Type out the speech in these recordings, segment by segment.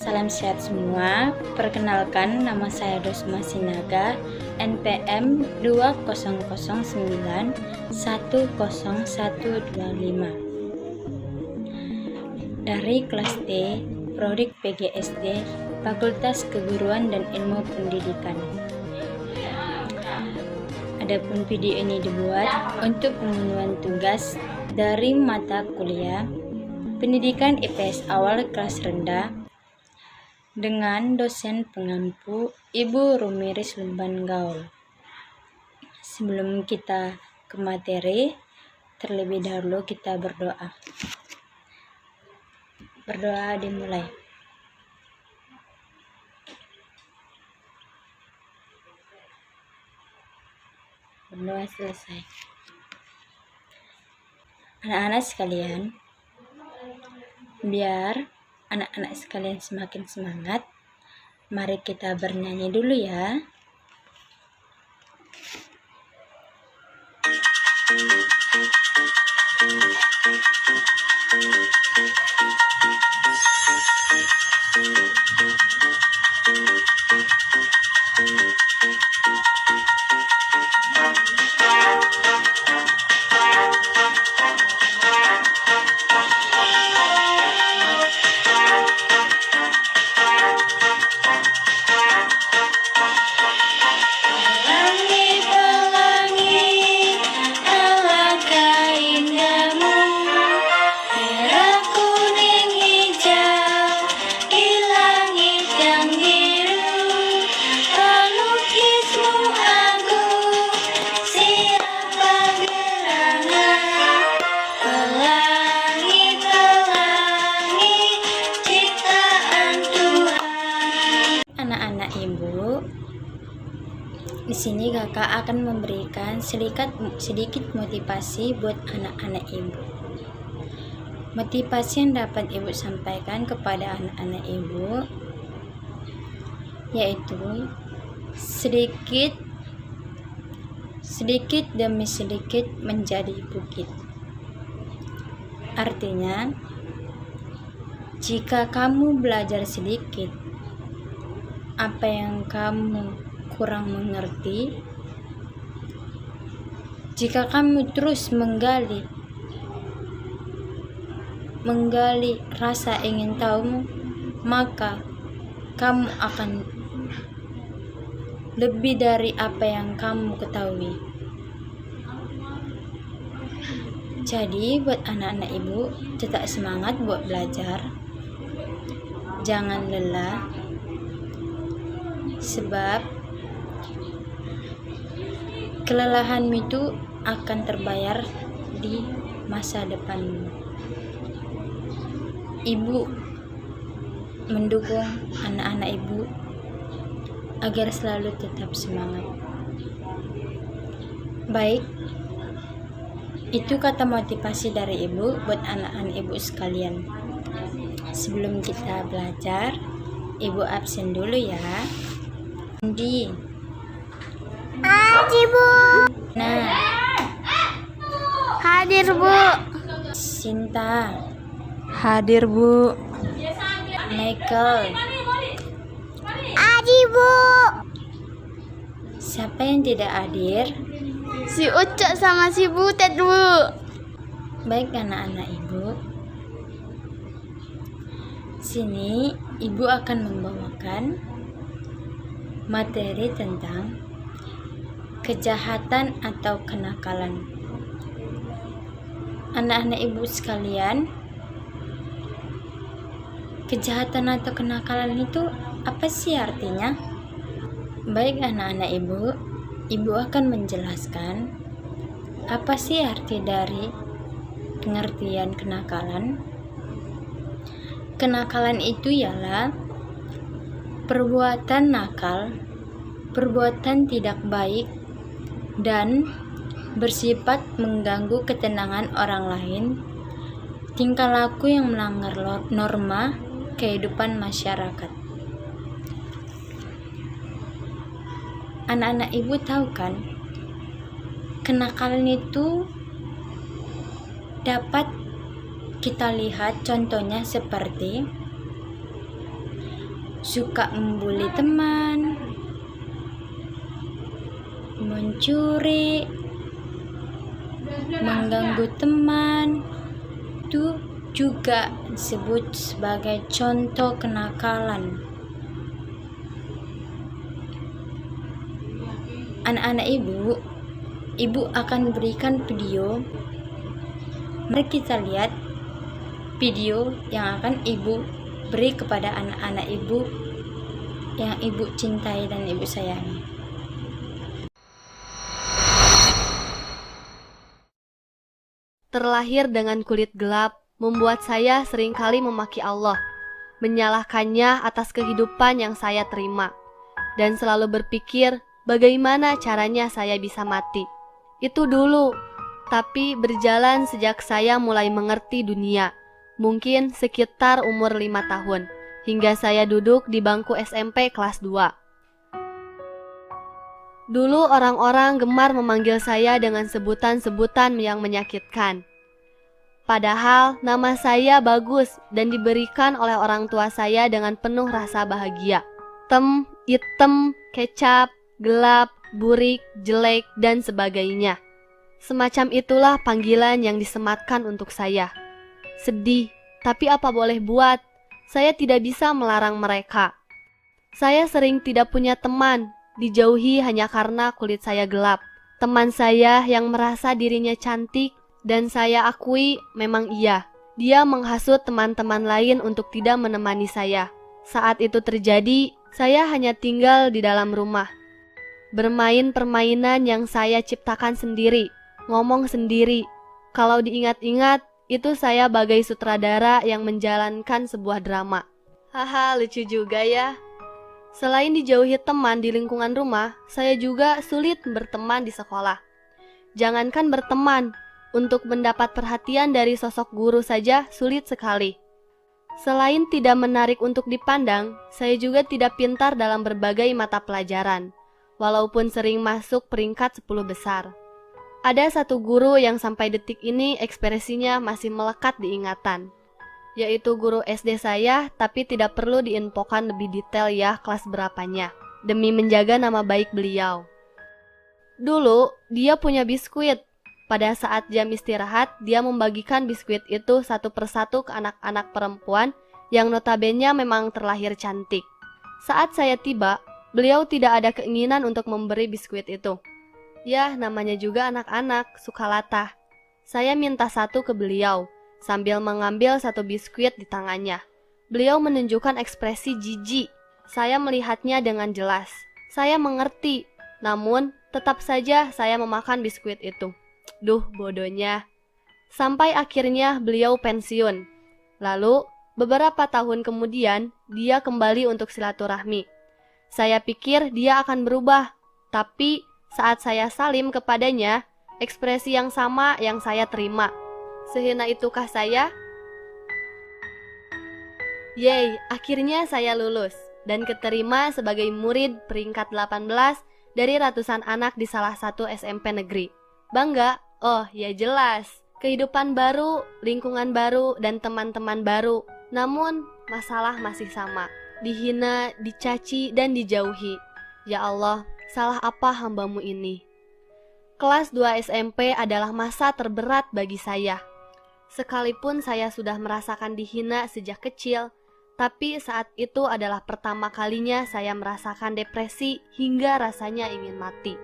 Salam sehat semua. Perkenalkan, nama saya Dosma Sinaga, NPM 2009-10125 dari kelas D, Prodi PGSD, Fakultas Keguruan dan Ilmu Pendidikan. Adapun video ini dibuat untuk pemenuhan tugas dari mata kuliah Pendidikan IPS Awal Kelas Rendah dengan dosen pengampu Ibu Rumiris Lumban Gaul. Sebelum kita ke materi, terlebih dahulu kita berdoa. Berdoa dimulai. Berdoa selesai. Anak-anak sekalian, biar anak-anak sekalian semakin semangat, mari kita bernyanyi dulu ya. Anak-anak ibu, di sini kakak akan memberikan sedikit motivasi buat anak-anak ibu. Motivasi yang dapat ibu sampaikan kepada anak-anak ibu yaitu sedikit demi sedikit menjadi bukit. Artinya, jika kamu belajar sedikit apa yang kamu kurang mengerti, jika kamu terus menggali rasa ingin tahumu, maka kamu akan lebih dari apa yang kamu ketahui. Jadi buat anak-anak ibu, tetap semangat buat belajar, jangan lelah, sebab kelelahanmu itu akan terbayar di masa depanmu. Ibu mendukung anak-anak ibu agar selalu tetap semangat. Baik, itu kata motivasi dari ibu buat anak-anak ibu sekalian. Sebelum kita belajar, ibu absen dulu ya. Andi. Hadir, Bu. Nah, Hadir, Bu. Sinta. Hadir, Bu. Michael. Hadir, Bu. Siapa yang tidak hadir? Si Ucok sama si Butet, Bu. Baik anak-anak ibu, sini ibu akan membawakan materi tentang kejahatan atau kenakalan. Anak-anak ibu sekalian, kejahatan atau kenakalan itu apa sih artinya? Baik anak-anak ibu akan menjelaskan apa sih arti dari pengertian kenakalan. Kenakalan itu ialah perbuatan nakal, perbuatan tidak baik, dan bersifat mengganggu ketenangan orang lain, tingkah laku yang melanggar norma kehidupan masyarakat. Anak-anak ibu tahu kan, kenakalan itu dapat kita lihat contohnya seperti suka membuli teman, mencuri, mengganggu teman, itu juga disebut sebagai contoh kenakalan. Anak-anak ibu akan berikan video. Mari kita lihat video yang akan ibu beri kepada anak-anak ibu yang ibu cintai dan ibu sayangi. Terlahir dengan kulit gelap membuat saya seringkali memaki Allah, menyalahkannya atas kehidupan yang saya terima, dan selalu berpikir bagaimana caranya saya bisa mati. Itu dulu, tapi berjalan sejak saya mulai mengerti dunia, mungkin sekitar umur 5 tahun, hingga saya duduk di bangku SMP kelas 2. Dulu orang-orang gemar memanggil saya dengan sebutan-sebutan yang menyakitkan. Padahal nama saya bagus dan diberikan oleh orang tua saya dengan penuh rasa bahagia. Hitam, kecap, gelap, burik, jelek, dan sebagainya. Semacam itulah panggilan yang disematkan untuk saya. Sedih, tapi apa boleh buat? Saya tidak bisa melarang mereka. Saya sering tidak punya teman, dijauhi hanya karena kulit saya gelap. Teman saya yang merasa dirinya cantik, dan saya akui memang iya. Dia menghasut teman-teman lain untuk tidak menemani saya. Saat itu terjadi, saya hanya tinggal di dalam rumah, bermain permainan yang saya ciptakan sendiri, ngomong sendiri. Kalau diingat-ingat, itu saya bagai sutradara yang menjalankan sebuah drama. Haha, lucu juga ya. Selain dijauhi teman di lingkungan rumah, saya juga sulit berteman di sekolah. Jangankan berteman, untuk mendapat perhatian dari sosok guru saja sulit sekali. Selain tidak menarik untuk dipandang, saya juga tidak pintar dalam berbagai mata pelajaran, walaupun sering masuk peringkat 10 besar. Ada satu guru yang sampai detik ini ekspresinya masih melekat di ingatan, yaitu guru SD saya, tapi tidak perlu diinfokan lebih detail ya kelas berapanya, demi menjaga nama baik beliau. Dulu, dia punya biskuit. Pada saat jam istirahat, dia membagikan biskuit itu satu persatu ke anak-anak perempuan yang notabene memang terlahir cantik. Saat saya tiba, beliau tidak ada keinginan untuk memberi biskuit itu. Ya, namanya juga anak-anak, suka latah. Saya minta satu ke beliau, sambil mengambil satu biskuit di tangannya. Beliau menunjukkan ekspresi jijik. Saya melihatnya dengan jelas. Saya mengerti, namun tetap saja saya memakan biskuit itu. Duh, bodohnya. Sampai akhirnya beliau pensiun. Lalu, beberapa tahun kemudian, dia kembali untuk silaturahmi. Saya pikir dia akan berubah, tapi saat saya salim kepadanya, ekspresi yang sama yang saya terima. Sehina itukah saya? Yeay, akhirnya saya lulus dan keterima sebagai murid peringkat 18 dari ratusan anak di salah satu SMP negeri. Bangga? Oh, ya jelas. Kehidupan baru, lingkungan baru, dan teman-teman baru. Namun, masalah masih sama. Dihina, dicaci, dan dijauhi. Ya Allah, salah apa hambamu ini? Kelas 2 SMP adalah masa terberat bagi saya. Sekalipun saya sudah merasakan dihina sejak kecil, tapi saat itu adalah pertama kalinya saya merasakan depresi hingga rasanya ingin mati.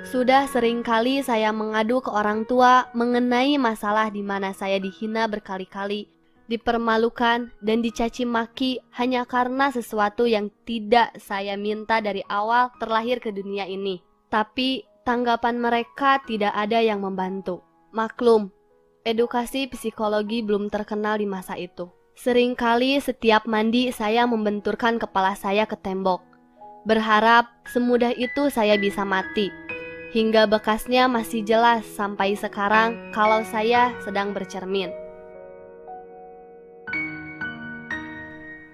Sudah sering kali saya mengadu ke orang tua mengenai masalah di mana saya dihina berkali-kali, dipermalukan, dan dicaci maki hanya karena sesuatu yang tidak saya minta dari awal terlahir ke dunia ini. Tapi tanggapan mereka tidak ada yang membantu. Maklum, edukasi psikologi belum terkenal di masa itu. Seringkali setiap mandi saya membenturkan kepala saya ke tembok, berharap semudah itu saya bisa mati. Hingga bekasnya masih jelas sampai sekarang kalau saya sedang bercermin.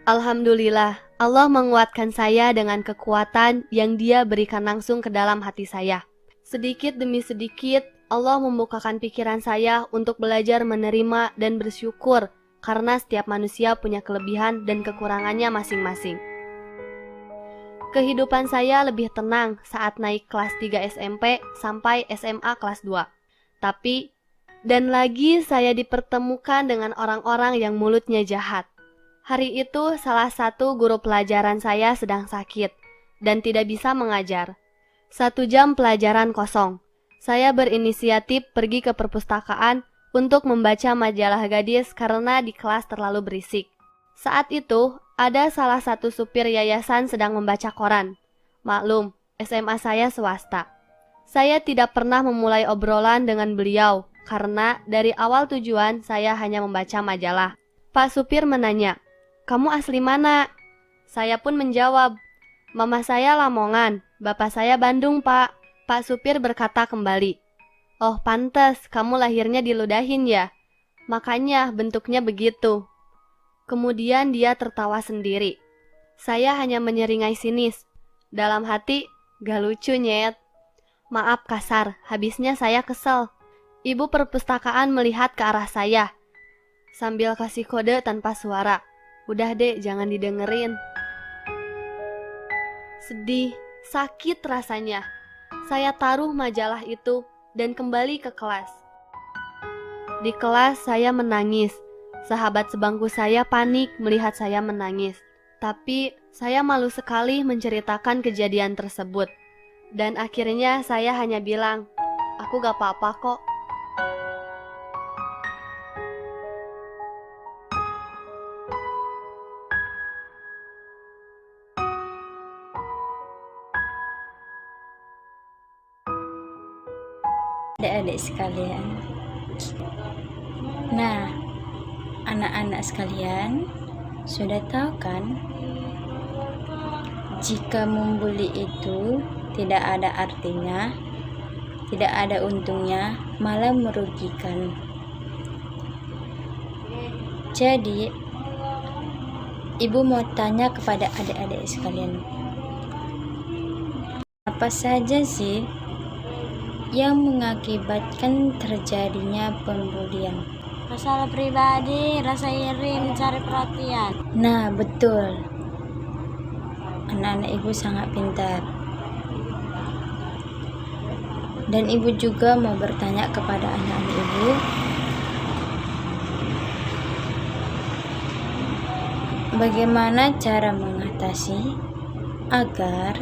Alhamdulillah, Allah menguatkan saya dengan kekuatan yang Dia berikan langsung ke dalam hati saya. Sedikit demi sedikit, Allah membukakan pikiran saya untuk belajar menerima dan bersyukur karena setiap manusia punya kelebihan dan kekurangannya masing-masing. Kehidupan saya lebih tenang saat naik kelas 3 SMP sampai SMA kelas 2. Tapi, dan lagi saya dipertemukan dengan orang-orang yang mulutnya jahat. Hari itu salah satu guru pelajaran saya sedang sakit dan tidak bisa mengajar. 1 jam pelajaran kosong. Saya berinisiatif pergi ke perpustakaan untuk membaca majalah gadis karena di kelas terlalu berisik. Saat itu, ada salah satu supir yayasan sedang membaca koran. Maklum, SMA saya swasta. Saya tidak pernah memulai obrolan dengan beliau karena dari awal tujuan saya hanya membaca majalah. Pak supir menanya, "Kamu asli mana?" Saya pun menjawab, "Mama saya Lamongan, bapak saya Bandung, Pak." Pak supir berkata kembali, "Oh pantes, kamu lahirnya diludahin ya? Makanya bentuknya begitu." Kemudian dia tertawa sendiri. Saya hanya menyeringai sinis. Dalam hati, gak lucu nyet. Maaf kasar, habisnya saya kesel. Ibu perpustakaan melihat ke arah saya sambil kasih kode tanpa suara. "Udah dek, jangan didengerin." Sedih, sakit rasanya. Saya taruh majalah itu dan kembali ke kelas. Di kelas saya menangis. Sahabat sebangku saya panik melihat saya menangis. Tapi saya malu sekali menceritakan kejadian tersebut. Dan akhirnya saya hanya bilang, "Aku gak apa-apa kok." Adik-adik sekalian. Nah, anak-anak sekalian, sudah tahu kan? Jika membuli itu tidak ada artinya, tidak ada untungnya, malah merugikan. Jadi, ibu mau tanya kepada adik-adik sekalian, apa saja sih yang mengakibatkan terjadinya pembulian? Masalah pribadi, rasa iri, mencari perhatian. Nah, betul. Anak-anak ibu sangat pintar. Dan ibu juga mau bertanya kepada anak-anak ibu, bagaimana cara mengatasi agar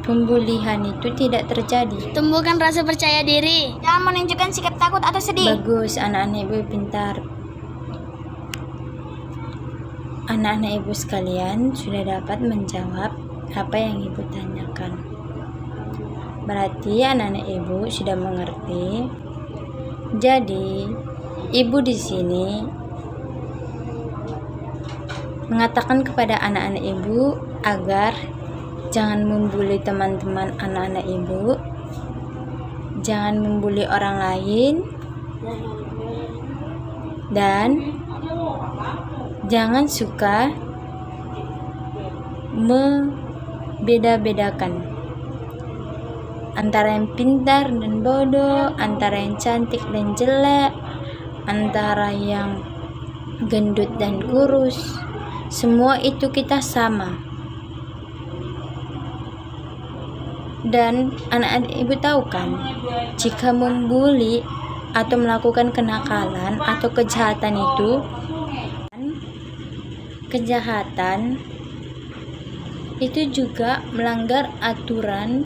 pembulian itu tidak terjadi? Tumbuhkan rasa percaya diri. Jangan menunjukkan sikap takut atau sedih. Bagus, anak-anak ibu pintar. Anak-anak ibu sekalian sudah dapat menjawab apa yang ibu tanyakan. Berarti anak-anak ibu sudah mengerti. Jadi, ibu di sini mengatakan kepada anak-anak ibu agar jangan membuli teman-teman anak-anak ibu, jangan membuli orang lain, dan jangan suka membeda-bedakan antara yang pintar dan bodoh, antara yang cantik dan jelek, antara yang gendut dan kurus. Semua itu kita sama. Dan anak-anak ibu tahu kan, jika membuli atau melakukan kenakalan atau kejahatan itu juga melanggar aturan,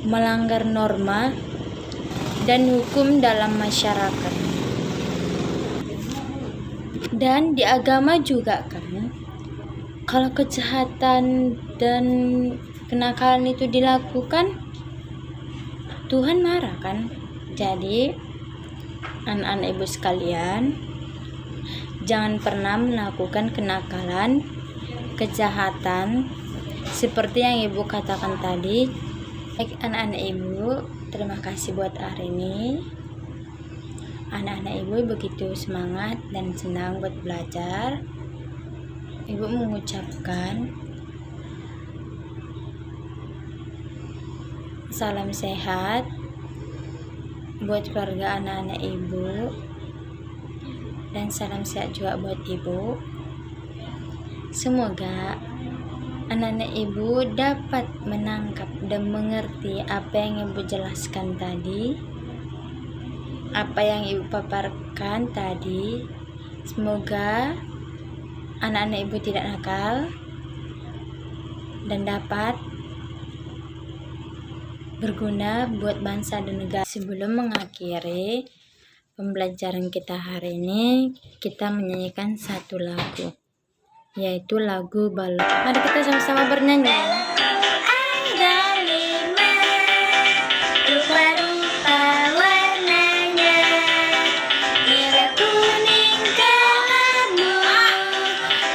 melanggar norma dan hukum dalam masyarakat. Dan di agama juga kan, kalau kejahatan dan kenakalan itu dilakukan, Tuhan marah kan? Jadi, anak-anak ibu sekalian, jangan pernah melakukan kenakalan, kejahatan, seperti yang ibu katakan tadi. Baik anak-anak ibu, terima kasih buat hari ini. Anak-anak ibu begitu semangat dan senang buat belajar. Ibu mengucapkan salam sehat, buat keluarga anak-anak ibu, dan salam sehat juga buat ibu. Semoga anak-anak ibu dapat menangkap dan mengerti apa yang ibu jelaskan tadi, apa yang ibu paparkan tadi. Semoga anak-anak ibu tidak nakal dan dapat berguna buat bangsa dan negara. Sebelum mengakhiri pembelajaran kita hari ini, kita menyanyikan satu lagu, yaitu lagu Balon. Mari kita sama-sama bernyanyi. Ada 5 rupa-rupa warnanya, merah, kuning, kelabu,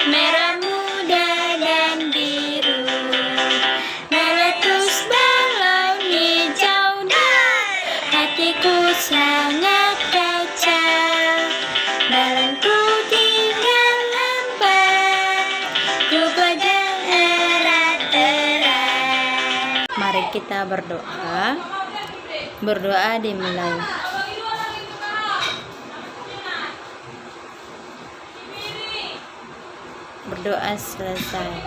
merah muda dan biru. Meletus balon hijau dan hatiku sangat kacau. Balonku tinggal lambat, ku pegang erat-erat. Mari kita berdoa. Berdoa dimulai. Berdoa selesai.